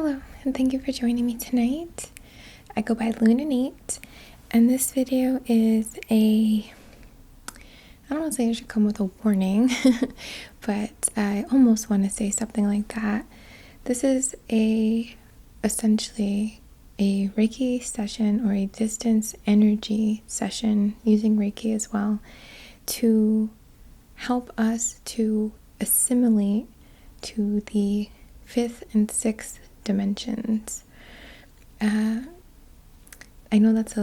Hello, and thank you for joining me tonight. I go by Lune INNATE, and this video is I don't want to say it should come with a warning, but I almost want to say something like that. This is essentially a Reiki session or a distance energy session using Reiki as well to help us to assimilate to the 5th and 6th dimensions. I know that's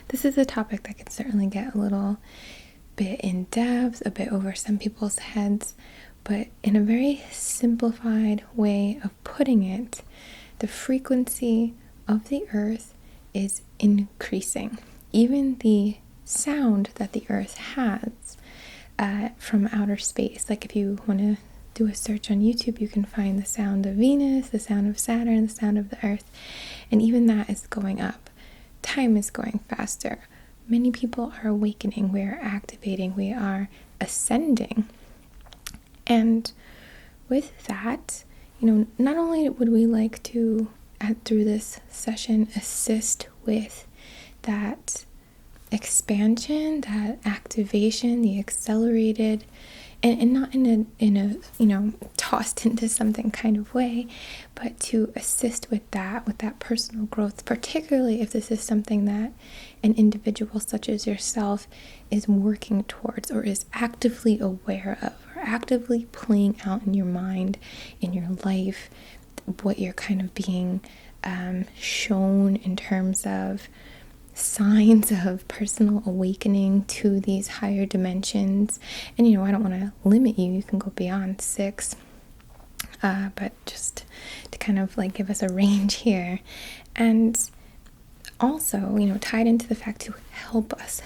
this is a topic that can certainly get a little bit in depth, a bit over some people's heads, but in a very simplified way of putting it, the frequency of the earth is increasing. Even the sound that the earth has from outer space, like if you want to do a search on YouTube, you can find the sound of Venus, the sound of Saturn, the sound of the earth, and even that is going up. Time is going faster. Many people are awakening, we are activating, we are ascending. And with that, not only would we like to, through this session, assist with that expansion, that activation, the accelerated, and not in a tossed into something kind of way, but to assist with that personal growth, particularly if this is something that an individual such as yourself is working towards or is actively aware of or actively playing out in your mind, in your life, what you're kind of being shown in terms of signs of personal awakening to these higher dimensions. And I don't want to limit you can go beyond 6, but just to kind of give us a range here. And also tied into the fact to help us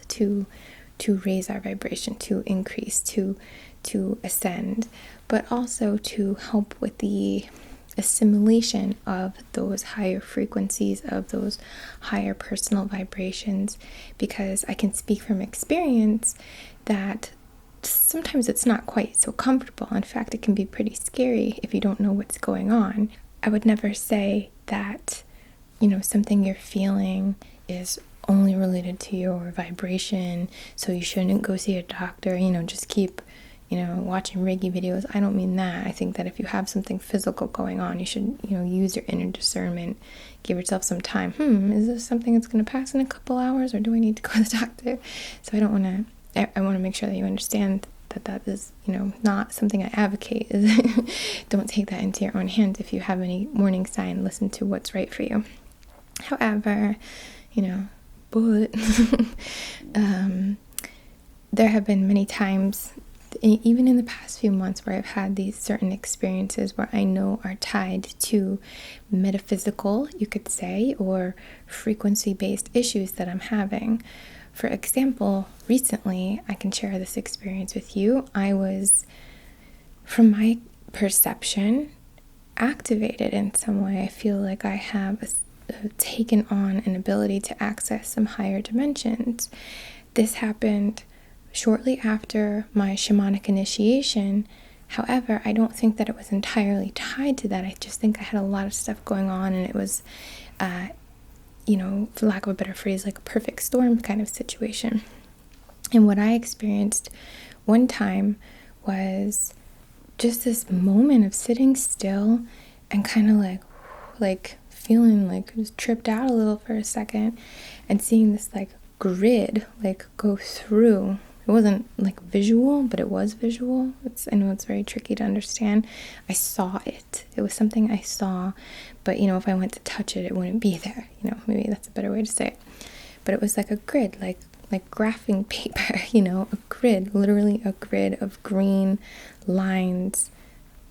to raise our vibration, to increase, to ascend, but also to help with the assimilation of those higher frequencies, of those higher personal vibrations, because I can speak from experience that sometimes it's not quite so comfortable. In fact, it can be pretty scary if you don't know what's going on. I would never say that something you're feeling is only related to your vibration, so you shouldn't go see a doctor, just keep watching Reiki videos. I don't mean that. I think that if you have something physical going on, you should, use your inner discernment, give yourself some time. Is this something that's going to pass in a couple hours, or do I need to go to the doctor? So I want to make sure that you understand that is, not something I advocate. Don't take that into your own hands. If you have any warning sign, listen to what's right for you. However, but there have been many times, even in the past few months, where I've had these certain experiences where I know are tied to metaphysical, you could say, or frequency-based issues that I'm having. For example, recently, I can share this experience with you. I was, from my perception, activated in some way. I feel like I have taken on an ability to access some higher dimensions. This happened shortly after my shamanic initiation. However, I don't think that it was entirely tied to that. I just think I had a lot of stuff going on, and it was, for lack of a better phrase, like a perfect storm kind of situation. And what I experienced one time was just this moment of sitting still and kind of like feeling like I was tripped out a little for a second, and seeing this grid go through. It wasn't visual, but it was visual. I know it's very tricky to understand. I saw it. It was something I saw, but if I went to touch it, it wouldn't be there. Maybe that's a better way to say it. But it was like a grid, like graphing paper, a grid, literally a grid of green lines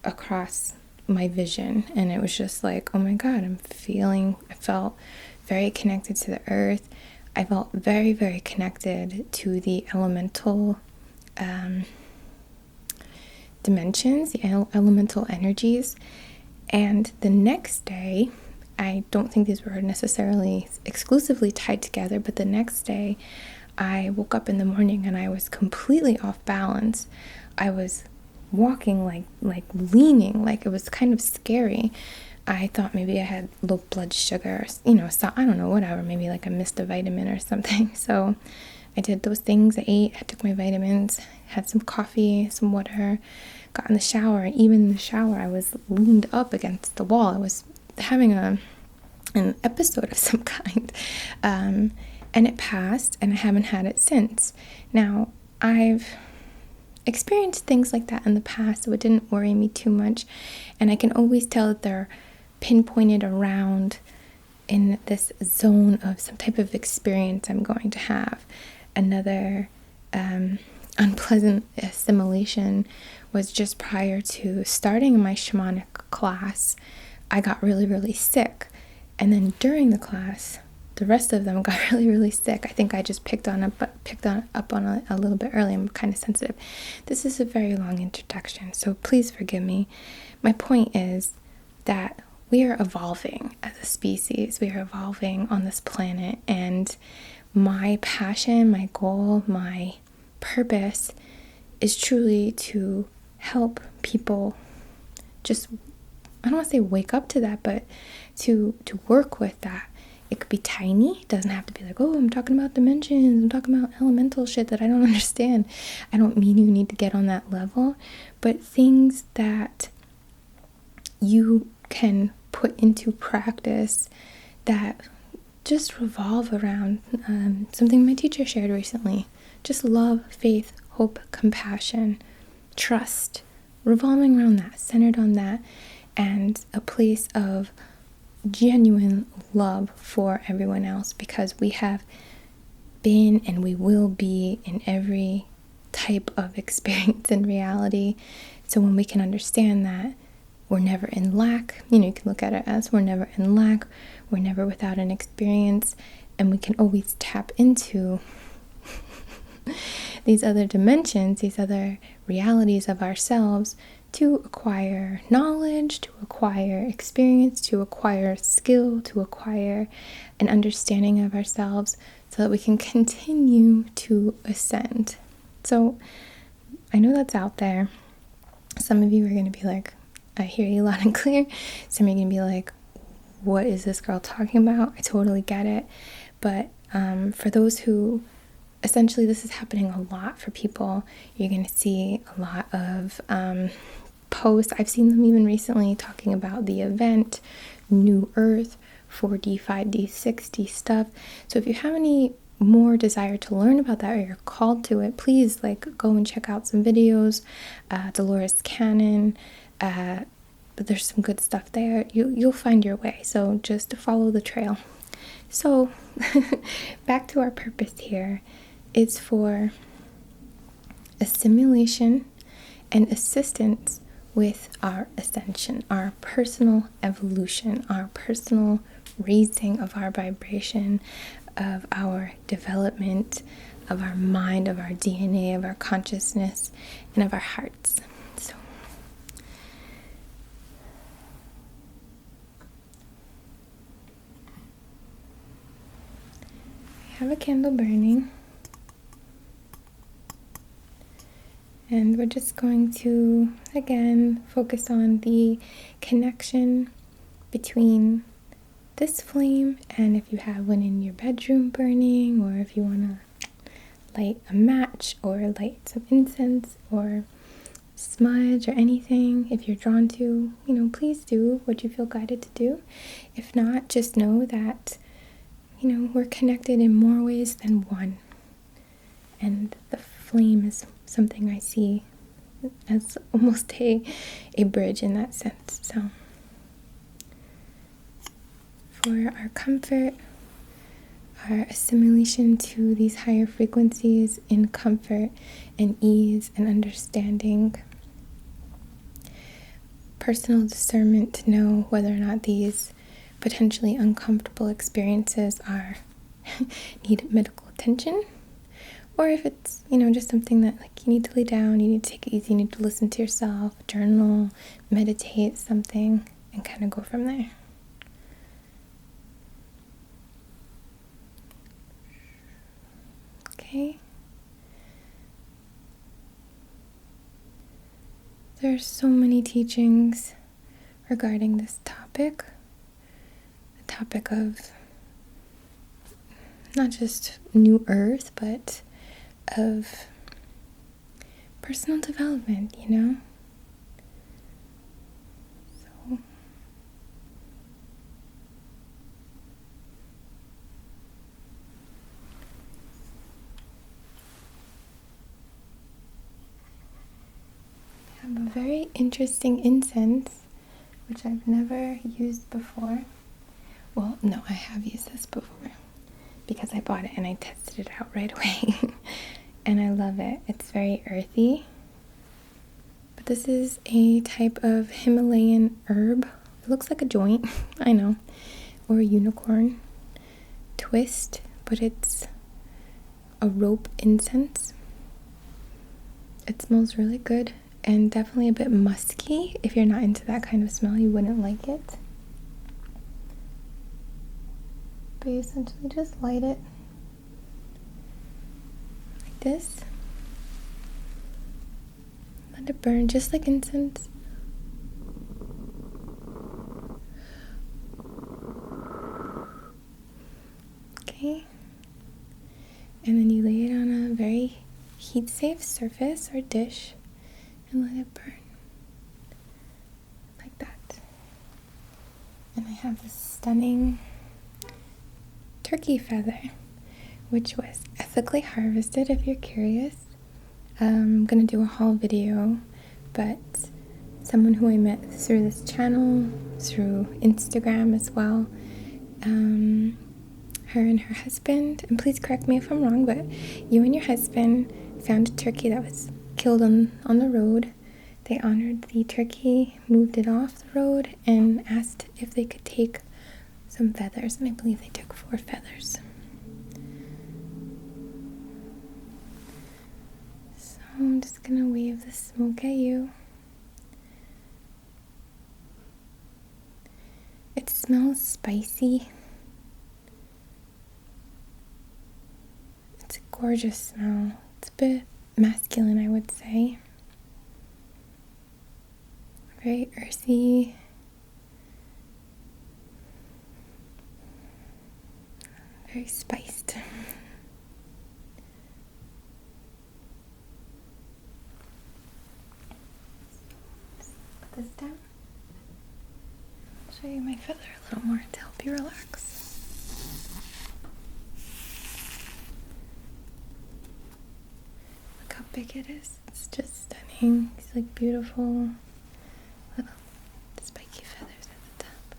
across my vision. And it was just like, oh my God, I felt very connected to the earth. I felt very, very connected to the elemental dimensions, the elemental energies. And the next day, I don't think these were necessarily exclusively tied together, but the next day, I woke up in the morning and I was completely off balance. I was walking like leaning, like it was kind of scary. I thought maybe I had low blood sugar, so I don't know, whatever, maybe like I missed a vitamin or something. So I did those things. I ate, I took my vitamins, had some coffee, some water, got in the shower. Even in the shower, I was leaned up against the wall. I was having an episode of some kind. And it passed, and I haven't had it since. Now, I've experienced things like that in the past, so it didn't worry me too much. And I can always tell that they're pinpointed around in this zone of some type of experience I'm going to have. Another unpleasant assimilation was just prior to starting my shamanic class. I got really, really sick. And then during the class, the rest of them got really, really sick. I think I just picked up on it a little bit early. I'm kind of sensitive. This is a very long introduction, so please forgive me. My point is that we are evolving as a species. We are evolving on this planet, and my passion, my goal, my purpose is truly to help people just, I don't want to say wake up to that, but to work with that. It could be tiny. It doesn't have to be like, oh, I'm talking about dimensions, I'm talking about elemental shit that I don't understand. I don't mean you need to get on that level, but things that you can put into practice that just revolve around something my teacher shared recently. Just love, faith, hope, compassion, trust, revolving around that, centered on that, and a place of genuine love for everyone else, because we have been and we will be in every type of experience in reality. So when we can understand that we're never in lack, you can look at it as we're never in lack, we're never without an experience, and we can always tap into these other dimensions, these other realities of ourselves, to acquire knowledge, to acquire experience, to acquire skill, to acquire an understanding of ourselves, so that we can continue to ascend. So I know that's out there. Some of you are going to be like, I hear you loud and clear. Some of you are going to be like, what is this girl talking about? I totally get it. But for those who, essentially this is happening a lot for people. You're going to see a lot of posts. I've seen them even recently talking about the event, New Earth, 4D, 5D, 6D stuff. So if you have any more desire to learn about that, or you're called to it, please go and check out some videos. Delores Cannon, there's some good stuff there. You'll find your way. So just follow the trail. So back to our purpose here. It's for assimilation and assistance with our ascension, our personal evolution, our personal raising of our vibration, of our development, of our mind, of our DNA, of our consciousness, and of our hearts. So I have a candle burning. And we're just going to, again, focus on the connection between this flame, and if you have one in your bedroom burning, or if you want to light a match, or light some incense, or smudge, or anything, if you're drawn to, please do what you feel guided to do. If not, just know that, we're connected in more ways than one. And the flame is something I see as almost a bridge in that sense. So for our comfort, our assimilation to these higher frequencies in comfort and ease and understanding, personal discernment to know whether or not these potentially uncomfortable experiences are need medical attention, or if it's, just something that you need to lay down, you need to take it easy, you need to listen to yourself, journal, meditate, something, and kind of go from there. Okay. There's so many teachings regarding this topic. The topic of not just New Earth, but of personal development, you know? So I have a very interesting incense, which I've never used before. Well, no, I have used this before because I bought it and I tested it out right away. And I love it. It's very earthy. But this is a type of Himalayan herb. It looks like a joint, I know, or a unicorn twist, but it's a rope incense. It smells really good and definitely a bit musky. If you're not into that kind of smell, you wouldn't like it. But you essentially just light it like this. Let it burn just like incense. Okay. And then you lay it on a very heat-safe surface or dish and let it burn. Like that. And I have this stunning turkey feather, which was ethically harvested if you're curious. I'm gonna do a haul video, but someone who I met through this channel, through Instagram as well, her and her husband, and please correct me if I'm wrong, but you and your husband found a turkey that was killed on the road. They honored the turkey, moved it off the road, and asked if they could take some feathers, and I believe they took 4 feathers. So I'm just gonna wave the smoke at you. It smells spicy. It's a gorgeous smell. It's a bit masculine, I would say. Very earthy. Very spiced. Put this down. I'll show you my feather a little more to help you relax. Look how big it is. It's just stunning. It's like beautiful little spiky feathers at the top.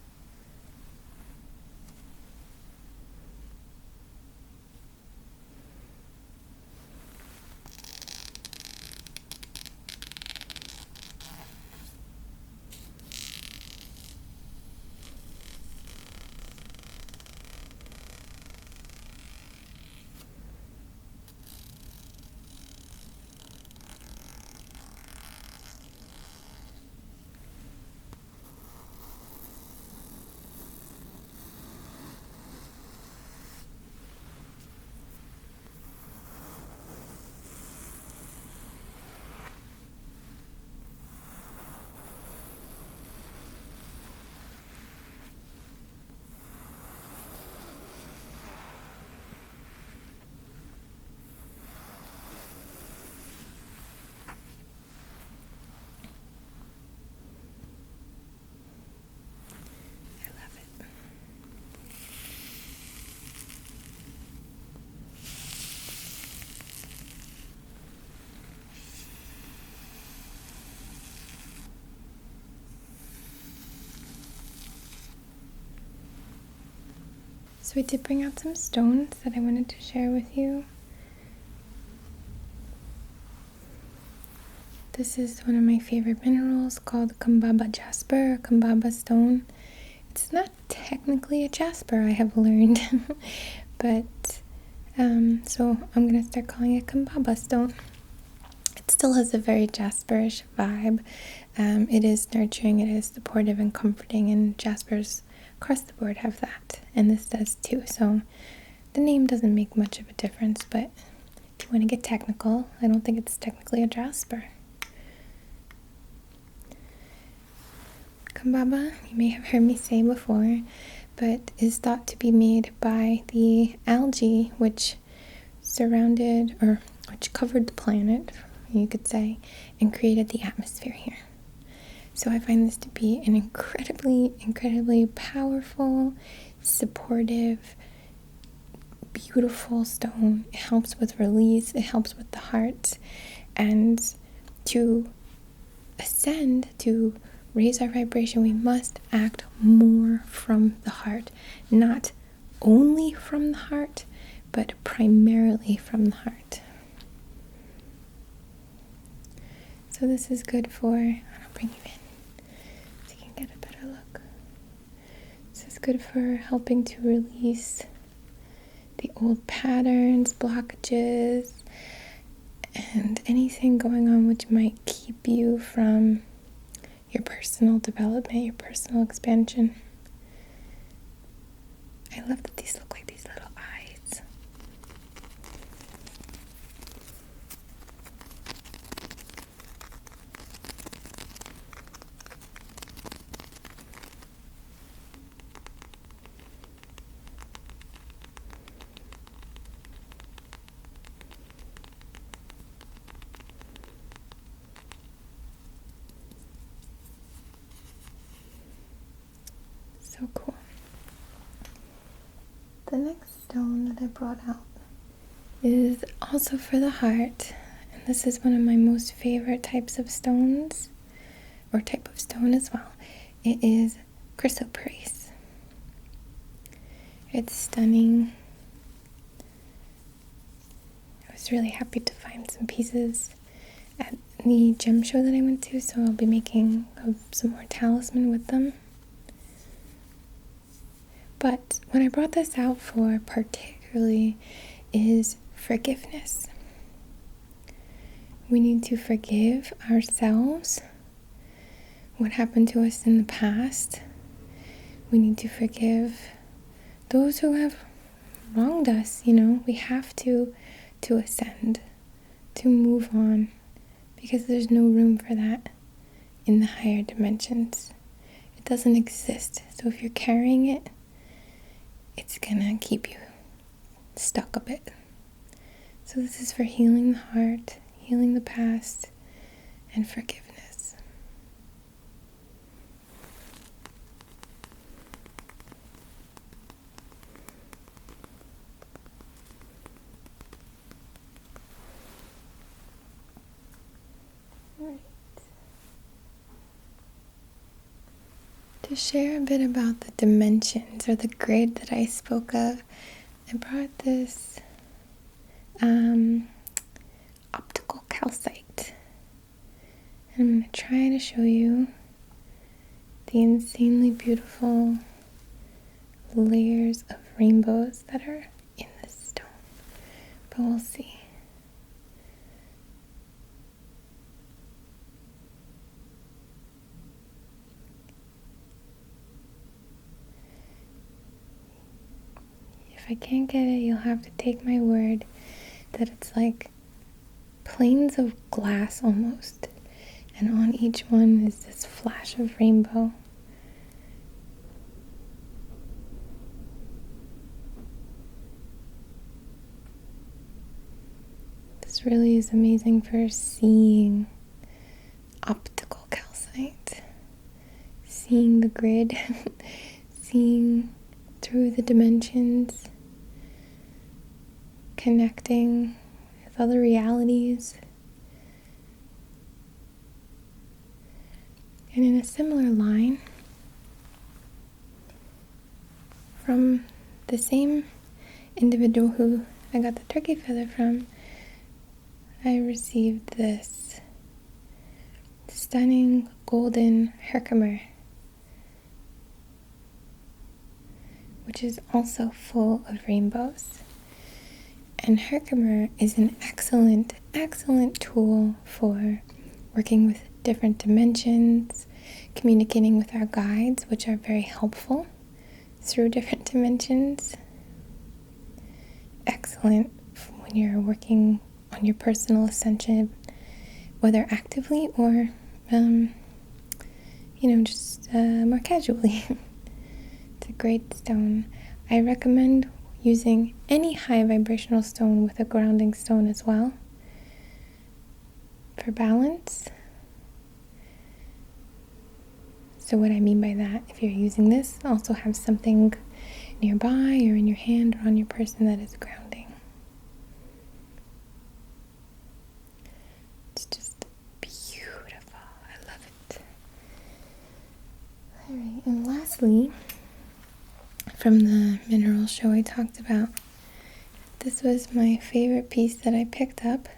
So I did bring out some stones that I wanted to share with you. This is one of my favorite minerals called Kambaba Jasper, or Kambaba Stone. It's not technically a jasper, I have learned, but so I'm going to start calling it Kambaba Stone. It still has a very jasperish vibe. It is nurturing, it is supportive and comforting, and jaspers across the board have that, and this does too. So the name doesn't make much of a difference, but if you want to get technical, I don't think it's technically a jasper. Kambaba, you may have heard me say before, but is thought to be made by the algae which covered the planet, you could say, and created the atmosphere here. So I find this to be an incredibly, incredibly powerful, supportive, beautiful stone. It helps with release, it helps with the heart, and to ascend, to raise our vibration, we must act more from the heart. Not only from the heart, but primarily from the heart. So this is good for, I'll bring you in so you can get a better look. This is good for helping to release the old patterns, blockages, and anything going on which might keep you from your personal development, your personal expansion. I love that these look like these little eyes. So cool. The next stone that I brought out is also for the heart, and this is one of my most favorite types of stones, or type of stone as well. It is chrysoprase. It's stunning. I was really happy to find some pieces at the gem show that I went to, so I'll be making some more talisman with them. But what I brought this out for particularly is forgiveness. We need to forgive ourselves what happened to us in the past. We need to forgive those who have wronged us. We have to ascend, to move on, because there's no room for that in the higher dimensions. It doesn't exist. So if you're carrying it, it's gonna keep you stuck a bit. So this is for healing the heart, healing the past, and forgiveness. Right. To share a bit about the dimensions or the grid that I spoke of, I brought this optical calcite. And I'm going to try to show you the insanely beautiful layers of rainbows that are in this stone. But we'll see. If I can't get it, you'll have to take my word that it's like planes of glass almost, and on each one is this flash of rainbow. This really is amazing for seeing optical calcite, seeing the grid, seeing through the dimensions, connecting with other realities. And in a similar line, from the same individual who I got the turkey feather from, I received this stunning golden herkimer, which is also full of rainbows. And herkimer is an excellent, excellent tool for working with different dimensions, communicating with our guides, which are very helpful through different dimensions. Excellent when you're working on your personal ascension, whether actively or just more casually. It's a great stone. I recommend using any high vibrational stone with a grounding stone as well for balance. So what I mean by that, if you're using this, also have something nearby or in your hand or on your person that is grounding. It's just beautiful. I love it. Alright, and lastly, from the mineral show I talked about, this was my favorite piece that I picked up.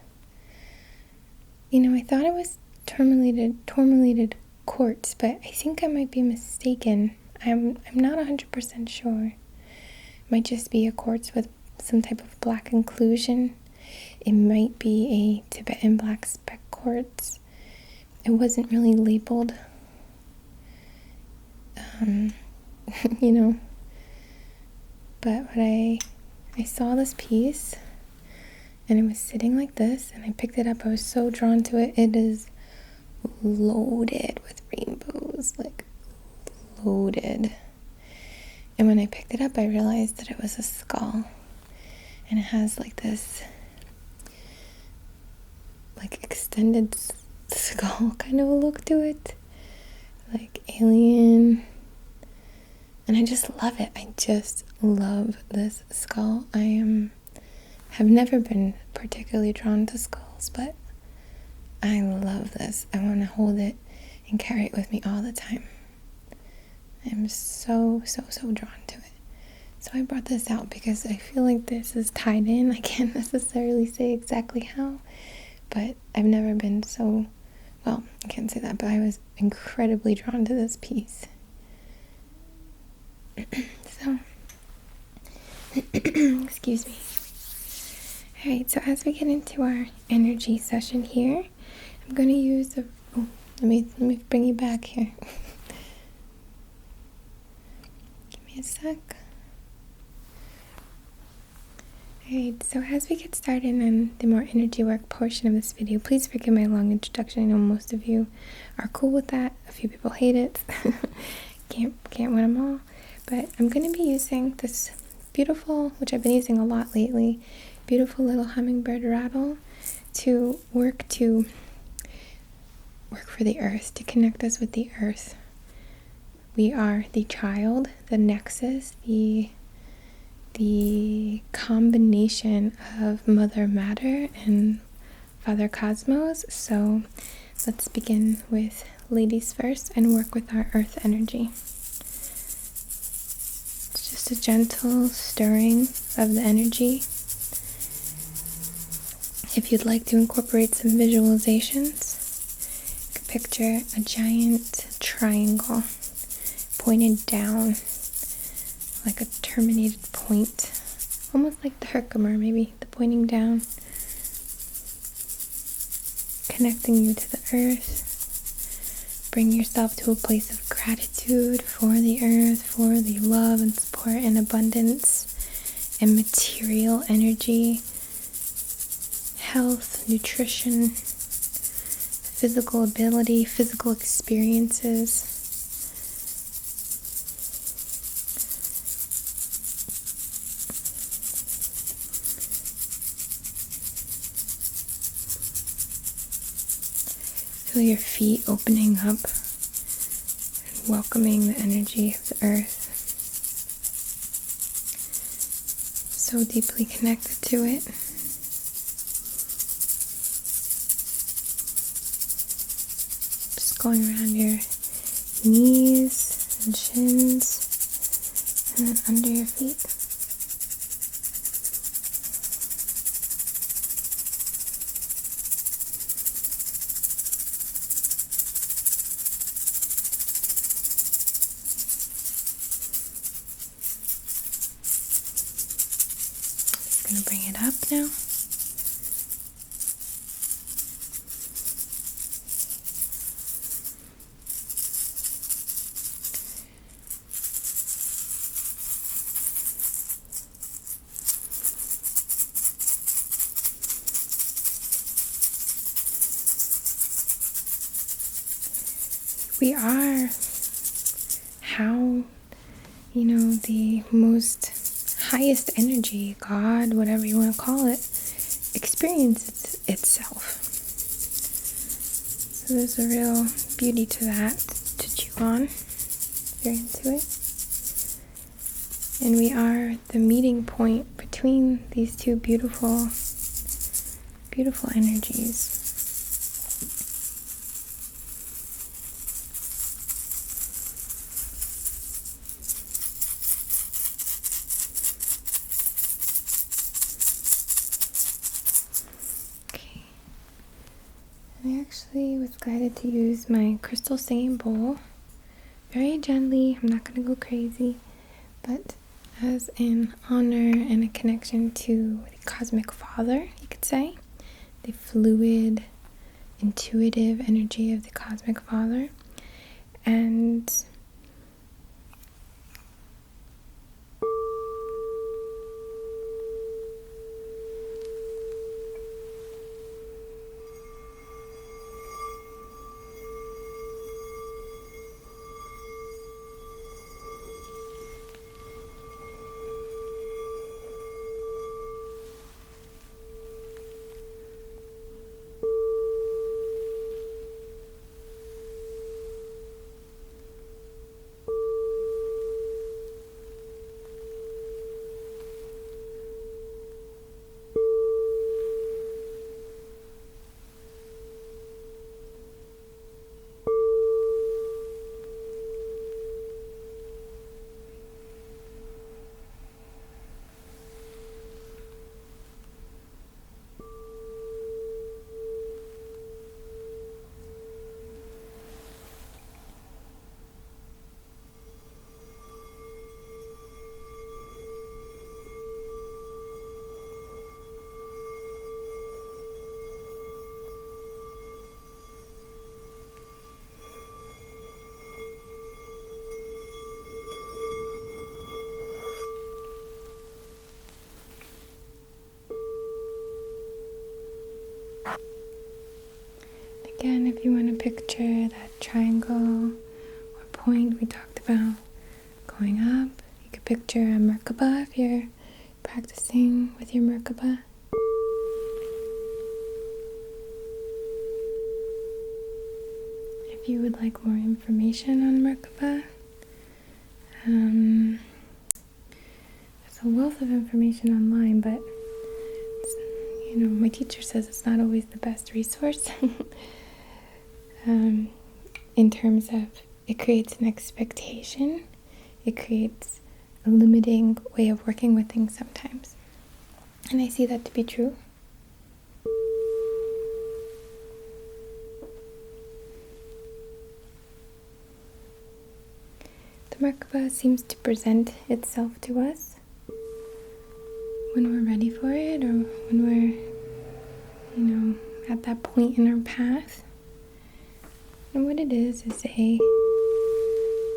I thought it was tourmalated quartz, but I think I might be mistaken. I'm not 100% sure. It might just be a quartz with some type of black inclusion. It might be a Tibetan black speck quartz. It wasn't really labeled. But when I saw this piece and it was sitting like this and I picked it up, I was so drawn to it. It is loaded with rainbows, like loaded. And when I picked it up, I realized that it was a skull, and it has like this like extended skull kind of a look to it, like alien. And I just love it. I just love this skull. Have never been particularly drawn to skulls, but I love this. I want to hold it and carry it with me all the time. I'm so drawn to it. So I brought this out because I feel like this is tied in. I can't necessarily say exactly how, but I've never been so, well, I can't say that, but I was incredibly drawn to this piece. So, excuse me. Alright, so as we get into our energy session here, I'm going to use let me bring you back here. Give me a sec. Alright, so as we get started on the more energy work portion of this video, please forgive my long introduction. I know most of you are cool with that. A few people hate it. Can't win them all. But I'm going to be using this beautiful, which I've been using a lot lately, beautiful little hummingbird rattle to work for the earth, to connect us with the earth. We are the child, the nexus, the combination of Mother Matter and Father Cosmos. So let's begin with ladies first and work with our earth energy. It's just a gentle stirring of the energy. If you'd like to incorporate some visualizations, you could picture a giant triangle pointed down like a terminated point, almost like the Herkimer, maybe, the pointing down, connecting you to the earth. Bring yourself to a place of gratitude for the earth, for the love and support and abundance and material energy, health, nutrition, physical ability, physical experiences. Feel your feet opening up and welcoming the energy of the earth. So deeply connected to it. Just going around your knees and shins and then under your feet. I'm going to bring it up now. we are how, the most highest energy, God, whatever you want to call it, experiences itself. So there's a real beauty to that to chew on if you're into it. And we are the meeting point between these two beautiful, beautiful energies. I actually was guided to use my crystal singing bowl very gently. I'm not going to go crazy, but as an honor and a connection to the Cosmic Father, you could say, the fluid, intuitive energy of the Cosmic Father. And again, if you want to picture that triangle or point we talked about going up, you could picture a Merkaba if you're practicing with your Merkaba. If you would like more information on Merkaba, there's a wealth of information online, but my teacher says it's not always the best resource. In terms of it creates an expectation, it creates a limiting way of working with things sometimes. And I see that to be true. The Merkaba seems to present itself to us when we're ready for it, or when we're, at that point in our path. And what it is a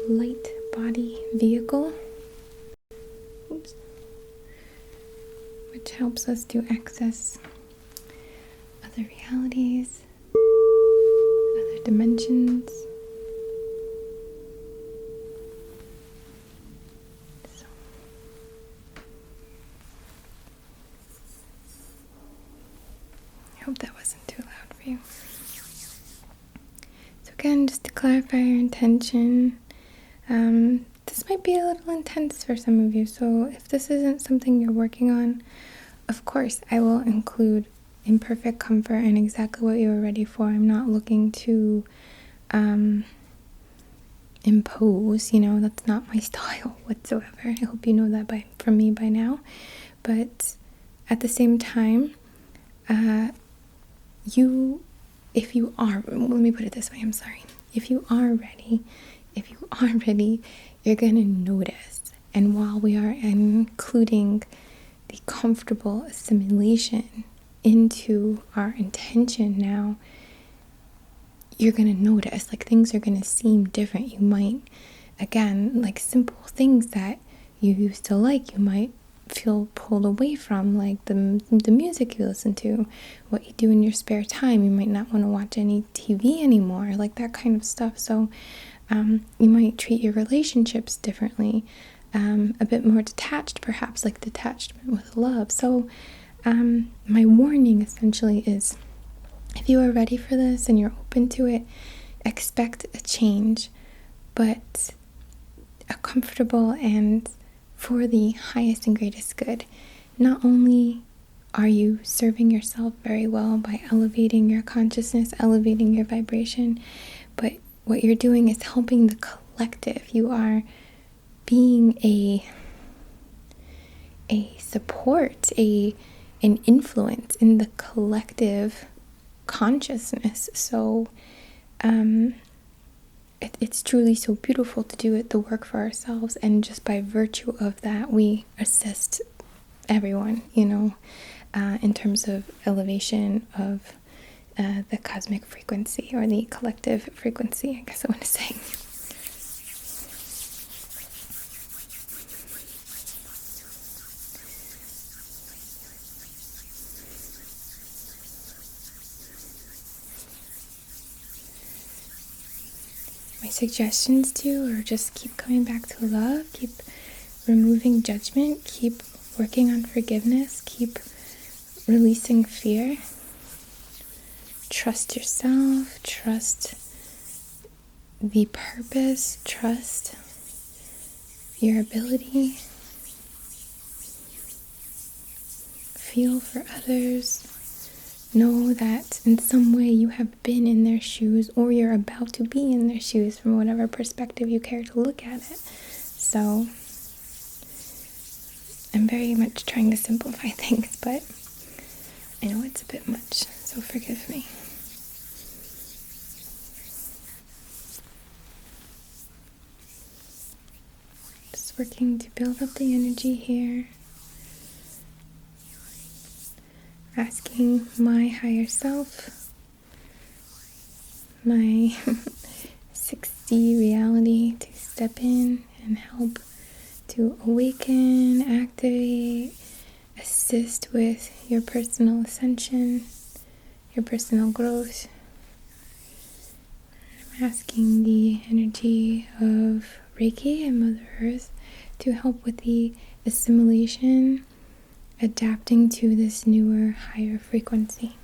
light body vehicle, which helps us to access other realities, other dimensions. I hope that wasn't too loud for you. So again, just to clarify your intention, this might be a little intense for some of you. So if this isn't something you're working on, of course, I will include imperfect comfort and exactly what you are ready for. I'm not looking to impose, that's not my style whatsoever. I hope you know that from me by now. But at the same time, if you are, let me put it this way, if you are ready, you're going to notice. And while we are including the comfortable assimilation into our intention now, you're going to notice, things are going to seem different. You might, again, simple things that you used to like, you might feel pulled away from, like the music you listen to, what you do in your spare time. You might not want to watch any TV anymore, like that kind of stuff. So you might treat your relationships differently, a bit more detached, perhaps, like detachment with love. So my warning essentially is, if you are ready for this and you're open to it, expect a change, but a comfortable and for the highest and greatest good. Not only are you serving yourself very well by elevating your consciousness, elevating your vibration, but what you're doing is helping the collective. You are being a support, an influence in the collective consciousness. So it's truly so beautiful to do the work for ourselves, and just by virtue of that we assist everyone, in terms of elevation of the cosmic frequency, or the collective frequency, I guess I want to say. My suggestions to you are just keep coming back to love, keep removing judgment, keep working on forgiveness, keep releasing fear. Trust yourself, trust the purpose, trust your ability. Feel for others. Know that in some way you have been in their shoes, or you're about to be in their shoes, from whatever perspective you care to look at it. So I'm very much trying to simplify things, but I know it's a bit much, so forgive me. Just working to build up the energy here. Asking my higher self, my 6D reality, to step in and help to awaken, activate, assist with your personal ascension, your personal growth. I'm asking the energy of Reiki and Mother Earth to help with the assimilation, adapting to this newer, higher frequency.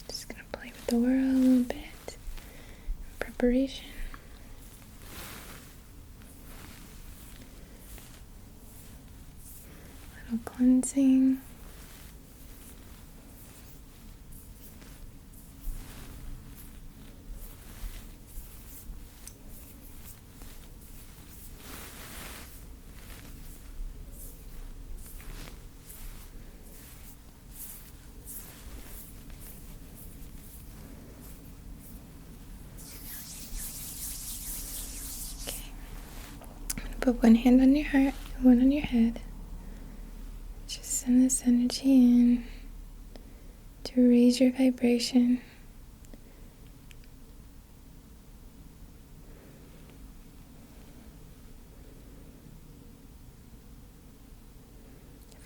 Just gonna play with the aura a little bit in preparation. A little cleansing. Put one hand on your heart, one on your head. Just send this energy in to raise your vibration.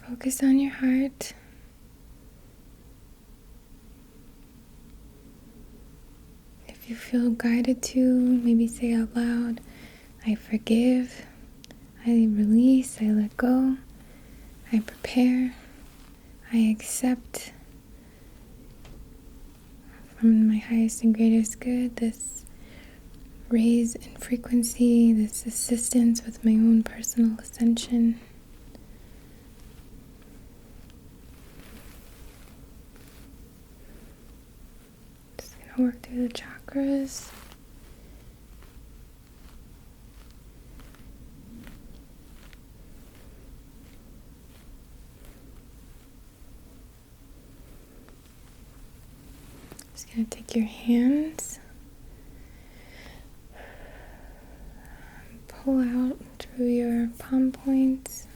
Focus on your heart. If you feel guided to, maybe say out loud, I forgive. I release, I let go, I prepare, I accept from my highest and greatest good this raise in frequency, this assistance with my own personal ascension. Just gonna work through the chakras. Just going to take your hands, pull out through your palm points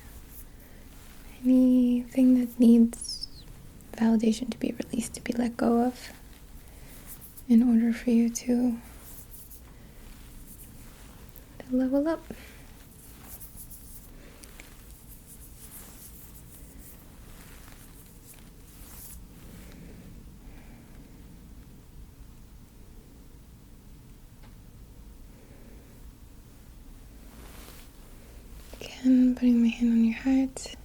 anything that needs validation to be released, to be let go of, in order for you to to level up. Again, putting my hand on your heart.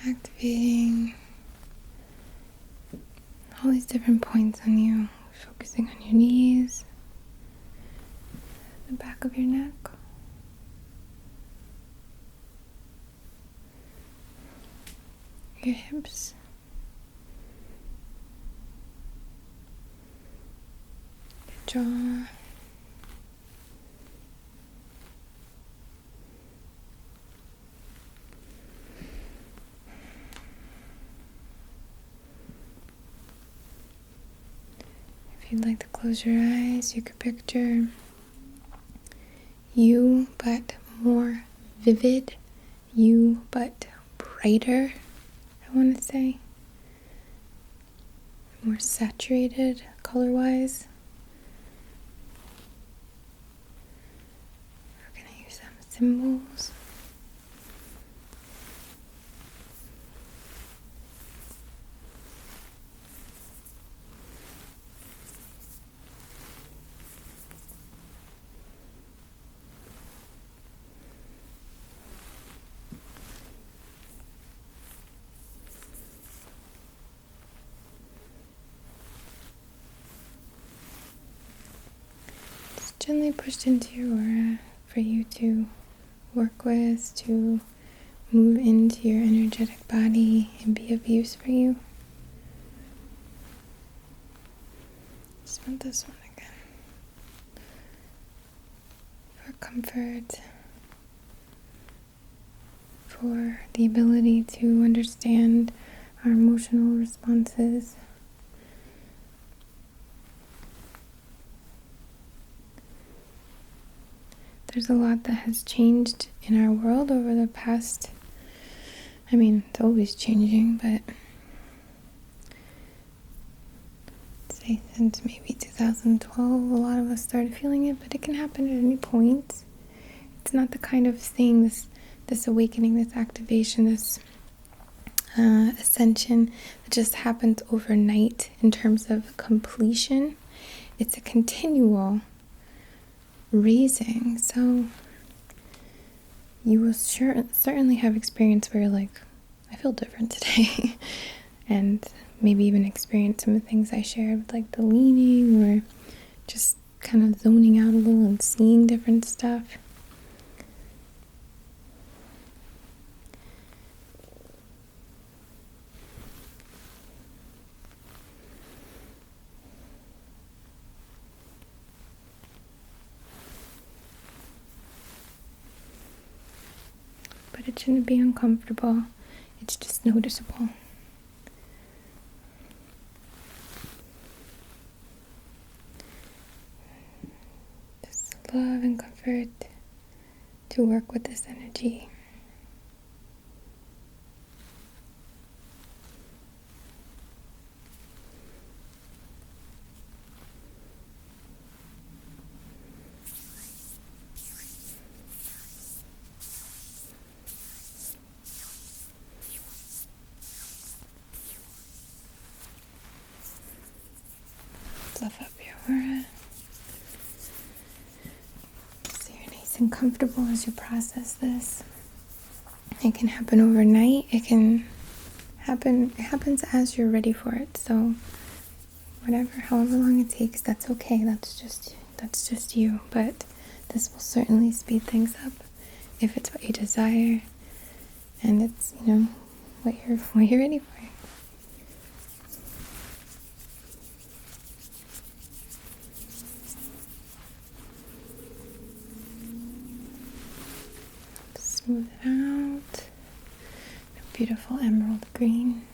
Activating all these different points on you, focusing on your knees, the back of your neck, your hips, your jaw, if you'd like to close your eyes, you could picture you, but more vivid, you, but brighter, I want to say. More saturated color-wise. We're going to use some symbols. Gently pushed into your aura for you to work with, to move into your energetic body and be of use for you. Just want this one again. For comfort, for the ability to understand our emotional responses. There's a lot that has changed in our world over the past, it's always changing, but I'd say since maybe 2012, a lot of us started feeling it, but it can happen at any point. It's not the kind of thing, this awakening, this activation, this ascension that just happens overnight in terms of completion. It's a continual raising, so you will certainly have experience where you're like, I feel different today. And maybe even experience some of the things I shared with like the leaning or just kind of zoning out a little and seeing different stuff. But it shouldn't be uncomfortable. It's just noticeable. Just love and comfort to work with this energy. Fluff up your aura so you're nice and comfortable as you process this. It can happen overnight. It happens as you're ready for it. So however long it takes, that's okay. That's just you. But this will certainly speed things up if it's what you desire and it's what you're ready for. Smooth it out. A beautiful emerald green.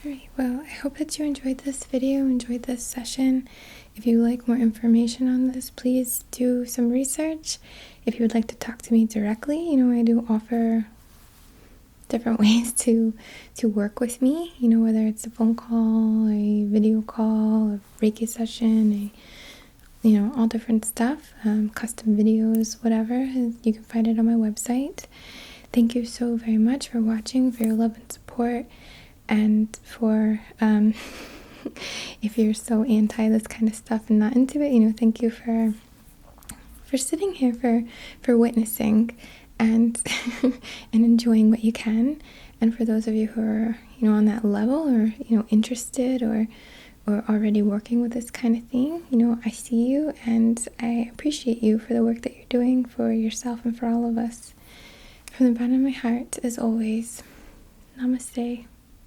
Alright, well, I hope that you enjoyed this video, enjoyed this session. If you would like more information on this, please do some research. If you would like to talk to me directly, I do offer different ways to work with me, whether it's a phone call, a video call, a Reiki session, all different stuff, custom videos, whatever. You can find it on my website. Thank you so very much for watching, for your love and support, and for if you're so anti this kind of stuff and not into it, thank you for sitting here, for witnessing and and enjoying what you can. And for those of you who are on that level, or interested, or already working with this kind of thing, I see you and I appreciate you for the work that you're doing for yourself and for all of us. From the bottom of my heart, as always, namaste.